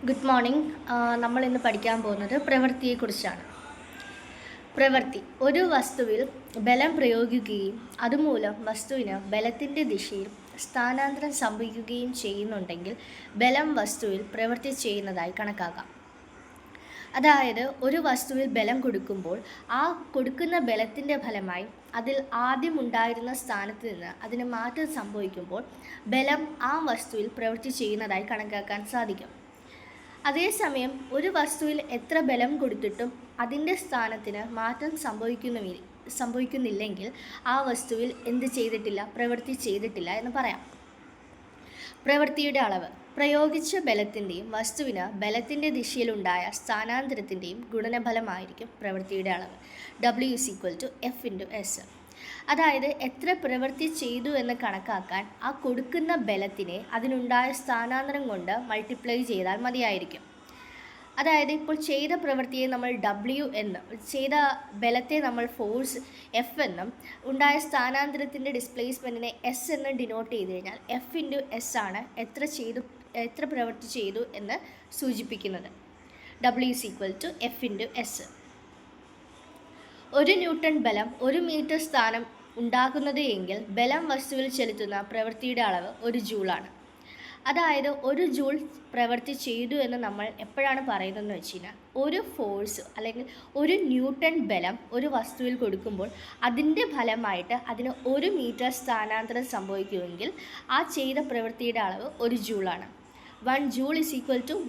Good morning. നമ്മൾ ഇന്ന് പഠിക്കാൻ പോകുന്നത് പ്രവൃത്തിയെക്കുറിച്ചാണ്. പ്രവൃത്തി ഒരു വസ്തുവിൽ ബലം പ്രയോഗിക്കുകയും അതുമൂലം വസ്തുവിന് ബലത്തിൻ്റെ ദിശയിൽ സ്ഥാനാന്തരം സംഭവിക്കുകയും ചെയ്യുന്നുണ്ടെങ്കിൽ ബലം വസ്തുവിൽ പ്രവൃത്തി ചെയ്യുന്നതായി കണക്കാക്കാം. അതായത് ഒരു വസ്തുവിൽ ബലം കൊടുക്കുമ്പോൾ ആ കൊടുക്കുന്ന ബലത്തിൻ്റെ ഫലമായി അതിൽ ആദ്യം ഉണ്ടായിരുന്ന സ്ഥാനത്ത് നിന്ന് അതിന് മാറ്റം സംഭവിക്കുമ്പോൾ ബലം ആ വസ്തുവിൽ പ്രവൃത്തി ചെയ്യുന്നതായി കണക്കാക്കാൻ സാധിക്കും. അതേസമയം ഒരു വസ്തുവിൽ എത്ര ബലം കൊടുത്തിട്ടും അതിൻ്റെ സ്ഥാനത്തിന് മാറ്റം സംഭവിക്കുന്നില്ലെങ്കിൽ ആ വസ്തുവിൽ എന്ത് ചെയ്തിട്ടില്ല, പ്രവൃത്തി ചെയ്തിട്ടില്ല എന്ന് പറയാം. പ്രവൃത്തിയുടെ അളവ് പ്രയോഗിച്ച ബലത്തിൻ്റെയും വസ്തുവിന് ബലത്തിൻ്റെ ദിശയിലുണ്ടായ സ്ഥാനാന്തരത്തിൻ്റെയും ഗുണനഫലമായിരിക്കും പ്രവൃത്തിയുടെ അളവ്. W=F/S. അതായത് എത്ര പ്രവൃത്തി ചെയ്തു എന്ന് കണക്കാക്കാൻ ആ കൊടുക്കുന്ന ബലത്തിനെ അതിനുണ്ടായ സ്ഥാനാന്തരം കൊണ്ട് മൾട്ടിപ്ലൈ ചെയ്താൽ മതിയായിരിക്കും. അതായത് ഇപ്പോൾ ചെയ്ത പ്രവൃത്തിയെ നമ്മൾ W എന്നും ചെയ്ത ബലത്തെ നമ്മൾ ഫോഴ്സ് F എന്നും ഉണ്ടായ സ്ഥാനാന്തരത്തിൻ്റെ ഡിസ്പ്ലേസ്മെൻറ്റിനെ S എന്ന് ഡിനോട്ട് ചെയ്ത് കഴിഞ്ഞാൽ F/S ആണ് എത്ര പ്രവൃത്തി ചെയ്തു എന്ന് സൂചിപ്പിക്കുന്നത്. W=F/S. 1 ന്യൂട്ടൺ ബലം 1 മീറ്റർ സ്ഥാനം ഉണ്ടാക്കുന്നത് എങ്കിൽ ബലം വസ്തുവിൽ ചെലുത്തുന്ന പ്രവൃത്തിയുടെ അളവ് 1 ജൂളാണ്. അതായത് 1 ജൂൾ പ്രവൃത്തി ചെയ്തു എന്ന് നമ്മൾ എപ്പോഴാണ് പറയുന്നതെന്ന് വെച്ച് കഴിഞ്ഞാൽ ഒരു ഫോഴ്സ് അല്ലെങ്കിൽ 1 ന്യൂട്ടൺ ബലം ഒരു വസ്തുവിൽ കൊടുക്കുമ്പോൾ അതിൻ്റെ ഫലമായിട്ട് അതിന് 1 മീറ്റർ സ്ഥാനാന്തരം സംഭവിക്കുമെങ്കിൽ ആ ചെയ്ത പ്രവൃത്തിയുടെ അളവ് 1 ജൂളാണ്. 1 ജൂൾ =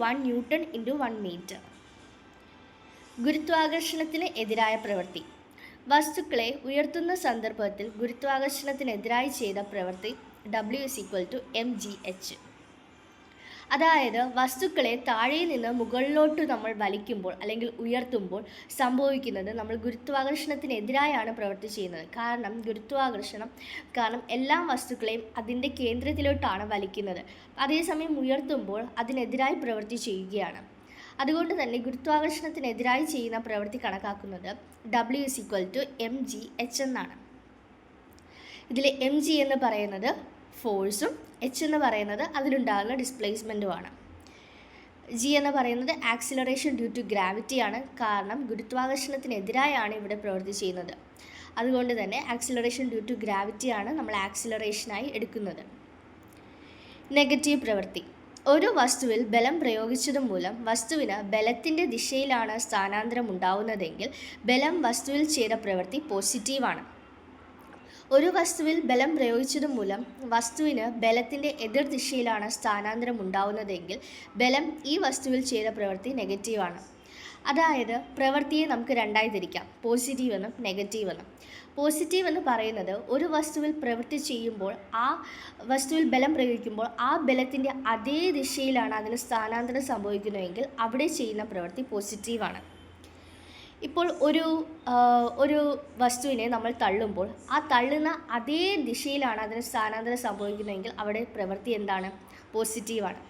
1 ന്യൂട്ടൺ × 1 മീറ്റർ. ഗുരുത്വാകർഷണത്തിന് എതിരായ പ്രവൃത്തി വസ്തുക്കളെ ഉയർത്തുന്ന സന്ദർഭത്തിൽ ഗുരുത്വാകർഷണത്തിനെതിരായി ചെയ്ത പ്രവൃത്തി W=mgh. അതായത് വസ്തുക്കളെ താഴെ നിന്ന് മുകളിലോട്ട് നമ്മൾ വലിക്കുമ്പോൾ അല്ലെങ്കിൽ ഉയർത്തുമ്പോൾ സംഭവിക്കുന്നത് നമ്മൾ ഗുരുത്വാകർഷണത്തിനെതിരായാണ് പ്രവൃത്തി ചെയ്യുന്നത്. കാരണം എല്ലാ വസ്തുക്കളെയും അതിൻ്റെ കേന്ദ്രത്തിലോട്ടാണ് വലിക്കുന്നത്. അതേസമയം ഉയർത്തുമ്പോൾ അതിനെതിരായി പ്രവൃത്തി ചെയ്യുകയാണ്. അതുകൊണ്ട് തന്നെ ഗുരുത്വാകർഷണത്തിനെതിരായി ചെയ്യുന്ന പ്രവൃത്തി കണക്കാക്കുന്നത് W=mgh എന്നാണ്. ഇതിൽ mg എന്ന് പറയുന്നത് ഫോഴ്സും h എന്ന് പറയുന്നത് അതിലുണ്ടാകുന്ന ഡിസ്പ്ലേസ്മെൻറ്റുമാണ്. g എന്ന് പറയുന്നത് ആക്സിലറേഷൻ ഡ്യൂ ടു ഗ്രാവിറ്റിയാണ്. കാരണം ഗുരുത്വാകർഷണത്തിനെതിരായാണ് ഇവിടെ പ്രവൃത്തി ചെയ്യുന്നത്. അതുകൊണ്ട് തന്നെ ആക്സിലറേഷൻ ഡ്യൂ ടു ഗ്രാവിറ്റിയാണ് നമ്മൾ ആക്സിലറേഷനായി എടുക്കുന്നത്. നെഗറ്റീവ് പ്രവൃത്തി ഒരു വസ്തുവിൽ ബലം പ്രയോഗിച്ചതു മൂലം വസ്തുവിന് ബലത്തിൻ്റെ ദിശയിലാണ് സ്ഥാനാന്തരം ഉണ്ടാവുന്നതെങ്കിൽ ബലം വസ്തുവിൽ ചെയ്ത പ്രവൃത്തി പോസിറ്റീവാണ്. ഒരു വസ്തുവിൽ ബലം പ്രയോഗിച്ചതു മൂലം വസ്തുവിന് ബലത്തിൻ്റെ എതിർ ദിശയിലാണ് സ്ഥാനാന്തരം ഉണ്ടാവുന്നതെങ്കിൽ ബലം ഈ വസ്തുവിൽ ചെയ്ത പ്രവൃത്തി നെഗറ്റീവാണ്. അതായത് പ്രവൃത്തിയെ നമുക്ക് രണ്ടായി തിരിക്കാം, പോസിറ്റീവ് എന്നും നെഗറ്റീവ് എന്നും. പോസിറ്റീവ് എന്ന് പറയുന്നത് ഒരു വസ്തുവിൽ പ്രവൃത്തി ചെയ്യുമ്പോൾ ആ വസ്തുവിൽ ബലം പ്രയോഗിക്കുമ്പോൾ ആ ബലത്തിൻ്റെ അതേ ദിശയിലാണ് അതിന് സ്ഥാനാന്തരം സംഭവിക്കുന്നതെങ്കിൽ അവിടെ ചെയ്യുന്ന പ്രവൃത്തി പോസിറ്റീവാണ്. ഇപ്പോൾ ഒരു വസ്തുവിനെ നമ്മൾ തള്ളുമ്പോൾ ആ തള്ളുന്ന അതേ ദിശയിലാണ് അതിന് സ്ഥാനാന്തരം സംഭവിക്കുന്നതെങ്കിൽ അവിടെ പ്രവൃത്തി എന്താണ്? പോസിറ്റീവാണ്.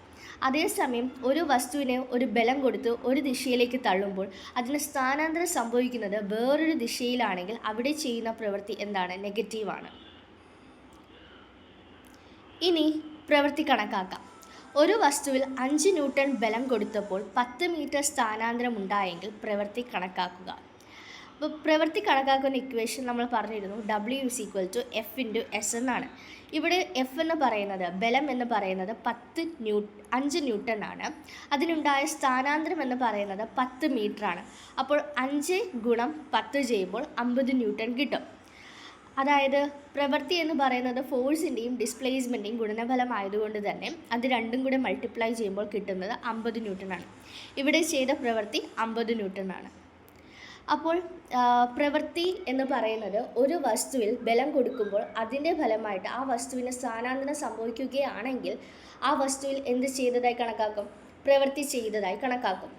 അതേസമയം ഒരു വസ്തുവിനെ ഒരു ബലം കൊടുത്ത് ഒരു ദിശയിലേക്ക് തള്ളുമ്പോൾ അതിന് സ്ഥാനാന്തരം സംഭവിക്കുന്നത് വേറൊരു ദിശയിലാണെങ്കിൽ അവിടെ ചെയ്യുന്ന പ്രവൃത്തി എന്താണ്? നെഗറ്റീവാണ്. ഇനി പ്രവൃത്തി കണക്കാക്കാം. ഒരു വസ്തുവിൽ 5 ന്യൂട്ടൺ ബലം കൊടുത്തപ്പോൾ 10 മീറ്റർ സ്ഥാനാന്തരം ഉണ്ടായെങ്കിൽ പ്രവൃത്തി കണക്കാക്കുക. അപ്പോൾ പ്രവൃത്തി കണക്കാക്കുന്ന ഇക്വേഷൻ നമ്മൾ പറഞ്ഞിരുന്നു W=F/S എന്നാണ്. ഇവിടെ F എന്ന് പറയുന്നത് ബലം എന്ന് പറയുന്നത് 5 ന്യൂട്ടൺ ആണ്. അതിനുണ്ടായ സ്ഥാനാന്തരം എന്ന് പറയുന്നത് 10 മീറ്റർ ആണ്. അപ്പോൾ 5 × 10 ചെയ്യുമ്പോൾ 50 ന്യൂട്ടൺ കിട്ടും. അതായത് പ്രവൃത്തി എന്ന് പറയുന്നത് ഫോഴ്സിൻ്റെയും ഡിസ്പ്ലേസ്മെൻറ്റിൻ്റെയും ഗുണനഫലമായതുകൊണ്ട് തന്നെ അത് രണ്ടും കൂടെ മൾട്ടിപ്ലൈ ചെയ്യുമ്പോൾ കിട്ടുന്നത് 50 ന്യൂട്ടനാണ്. ഇവിടെ ചെയ്ത പ്രവൃത്തി 50 ന്യൂട്ടനാണ്. അപ്പോൾ പ്രവൃത്തി എന്ന് പറയുന്നത് ഒരു വസ്തുവിൽ ബലം കൊടുക്കുമ്പോൾ അതിൻ്റെ ഫലമായിട്ട് ആ വസ്തുവിന് സ്ഥാനാന്തരം സംഭവിക്കുകയാണെങ്കിൽ ആ വസ്തുവിൽ എന്ത് ചെയ്തതായി കണക്കാക്കും? പ്രവൃത്തി ചെയ്തതായി കണക്കാക്കും.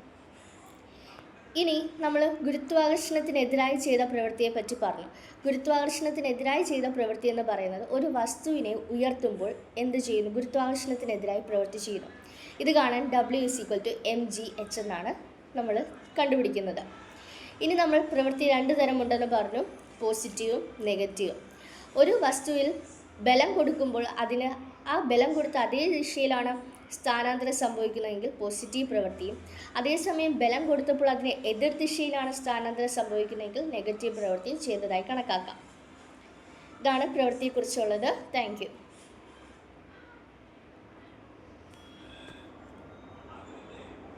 ഇനി നമ്മൾ ഗുരുത്വാകർഷണത്തിനെതിരായി ചെയ്ത പ്രവൃത്തിയെ പറ്റി പറഞ്ഞു. ഗുരുത്വാകർഷണത്തിനെതിരായി ചെയ്ത പ്രവൃത്തി എന്ന് പറയുന്നത് ഒരു വസ്തുവിനെ ഉയർത്തുമ്പോൾ എന്ത് ചെയ്യുന്നു? ഗുരുത്വാകർഷണത്തിനെതിരായി പ്രവൃത്തി ചെയ്യുന്നു. ഇത് കാണാൻ W=mgh എന്നാണ് നമ്മൾ കണ്ടുപിടിക്കുന്നത്. ഇനി നമ്മൾ പ്രവൃത്തി 2 തരമുണ്ടെന്ന് പറഞ്ഞു, പോസിറ്റീവും നെഗറ്റീവും. ഒരു വസ്തുവിൽ ബലം കൊടുക്കുമ്പോൾ അതിന് ആ ബലം കൊടുത്ത അതേ ദിശയിലാണ് സ്ഥാനാന്തരം സംഭവിക്കുന്നതെങ്കിൽ പോസിറ്റീവ് പ്രവൃത്തിയും, അതേസമയം ബലം കൊടുത്തപ്പോൾ അതിന് എതിർ ദിശയിലാണ് സ്ഥാനാന്തരം സംഭവിക്കുന്നതെങ്കിൽ നെഗറ്റീവ് പ്രവൃത്തിയും ചെയ്തതായി കണക്കാക്കാം. ഇതാണ് പ്രവൃത്തിയെക്കുറിച്ചുള്ളത്. Thank you.